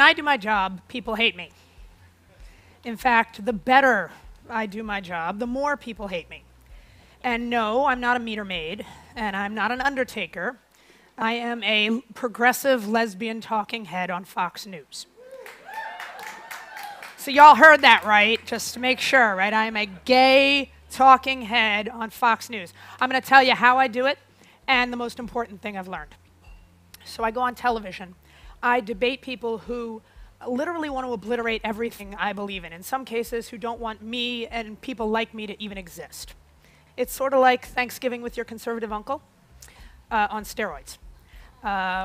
I do my job, people hate me. In fact, the better I do my job, the more people hate me. And no, I'm not a meter maid, and I'm not an undertaker. I am a progressive lesbian talking head on Fox News. So y'all heard that right, just to make sure, right? I am a gay talking head on Fox News. I'm going to tell you how I do it and the most important thing I've learned. So I go on television. I debate people who literally want to obliterate everything I believe in some cases who don't want me and people like me to even exist. It's sort of like Thanksgiving with your conservative uncle on steroids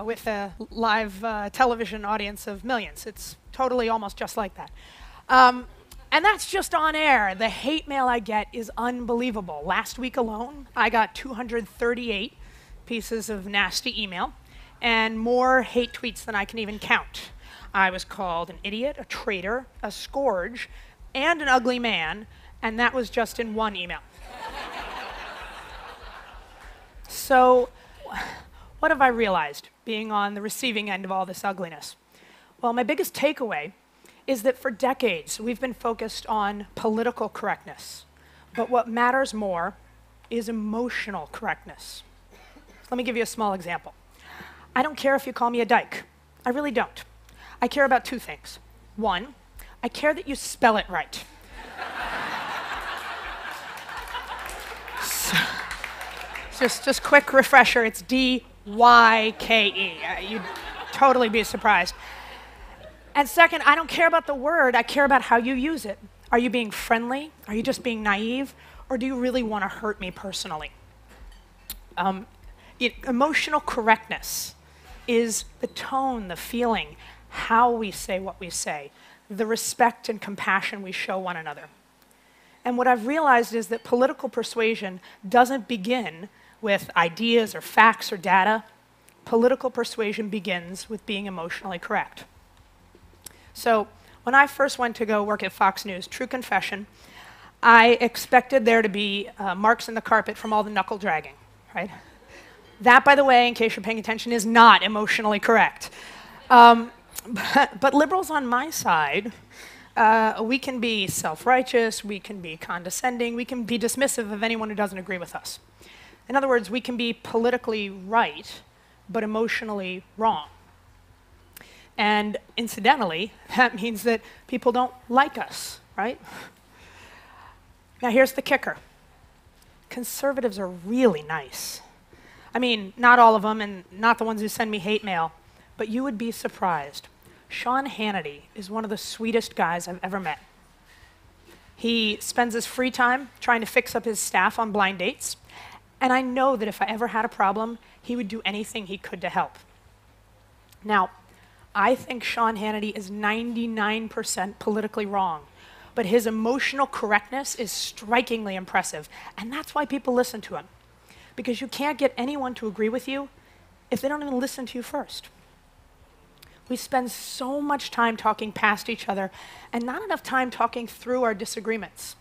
with a live television audience of millions. It's totally almost just like that. And that's just on air. The hate mail I get is unbelievable. Last week alone, I got 238 pieces of nasty email and more hate tweets than I can even count. I was called an idiot, a traitor, a scourge, and an ugly man, and that was just in one email. So, what have I realized being on the receiving end of all this ugliness? Well, my biggest takeaway is that for decades we've been focused on political correctness, but what matters more is emotional correctness. Let me give you a small example. I don't care if you call me a dyke. I really don't. I care about two things. One, I care that you spell it right. Just quick refresher, it's D-Y-K-E. You'd totally be surprised. And second, I don't care about the word, I care about how you use it. Are you being friendly? Are you just being naive? Or do you really want to hurt me personally? Emotional correctness is the tone, the feeling, how we say what we say, the respect and compassion we show one another. And what I've realized is that political persuasion doesn't begin with ideas or facts or data. Political persuasion begins with being emotionally correct. So when I first went to go work at Fox News, true confession, I expected there to be marks in the carpet from all the knuckle dragging, right? That, by the way, in case you're paying attention, is not emotionally correct. But liberals on my side, we can be self-righteous, we can be condescending, we can be dismissive of anyone who doesn't agree with us. In other words, we can be politically right, but emotionally wrong. And incidentally, that means that people don't like us, right? Now here's the kicker. Conservatives are really nice. I mean, not all of them, and not the ones who send me hate mail, but you would be surprised. Sean Hannity is one of the sweetest guys I've ever met. He spends his free time trying to fix up his staff on blind dates, and I know that if I ever had a problem, he would do anything he could to help. Now, I think Sean Hannity is 99% politically wrong, but his emotional correctness is strikingly impressive, and that's why people listen to him. Because you can't get anyone to agree with you if they don't even listen to you first. We spend so much time talking past each other and not enough time talking through our disagreements.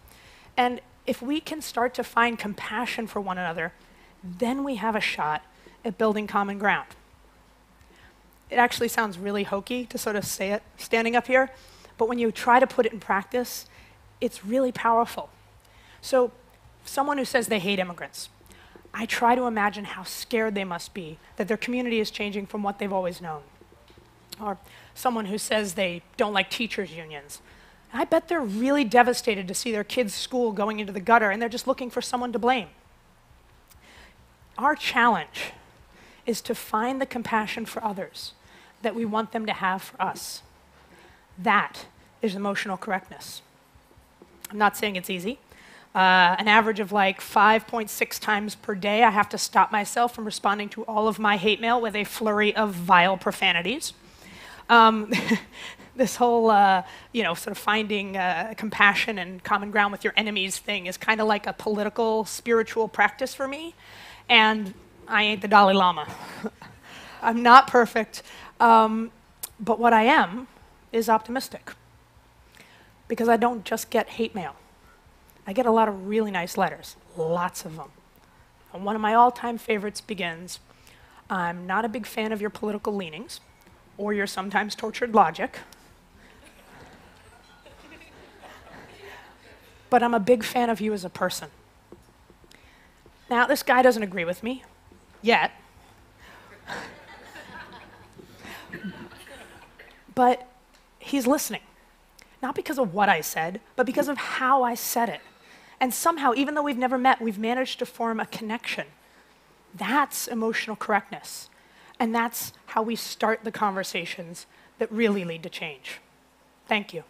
And if we can start to find compassion for one another, then we have a shot at building common ground. It actually sounds really hokey to sort of say it standing up here, but when you try to put it in practice, it's really powerful. So, someone who says they hate immigrants, I try to imagine how scared they must be that their community is changing from what they've always known. Or someone who says they don't like teachers' unions. I bet they're really devastated to see their kids' school going into the gutter and they're just looking for someone to blame. Our challenge is to find the compassion for others that we want them to have for us. That is emotional correctness. I'm not saying it's easy. An average of like 5.6 times per day, I have to stop myself from responding to all of my hate mail with a flurry of vile profanities. This whole, sort of finding compassion and common ground with your enemies thing is kind of like a political, spiritual practice for me, and I ain't the Dalai Lama. I'm not perfect, but what I am is optimistic, because I don't just get hate mail. I get a lot of really nice letters, lots of them. And one of my all-time favorites begins, I'm not a big fan of your political leanings, or your sometimes tortured logic. But I'm a big fan of you as a person. Now, this guy doesn't agree with me, yet. But he's listening. Not because of what I said, but because of how I said it. And somehow, even though we've never met, we've managed to form a connection. That's emotional correctness. And that's how we start the conversations that really lead to change. Thank you.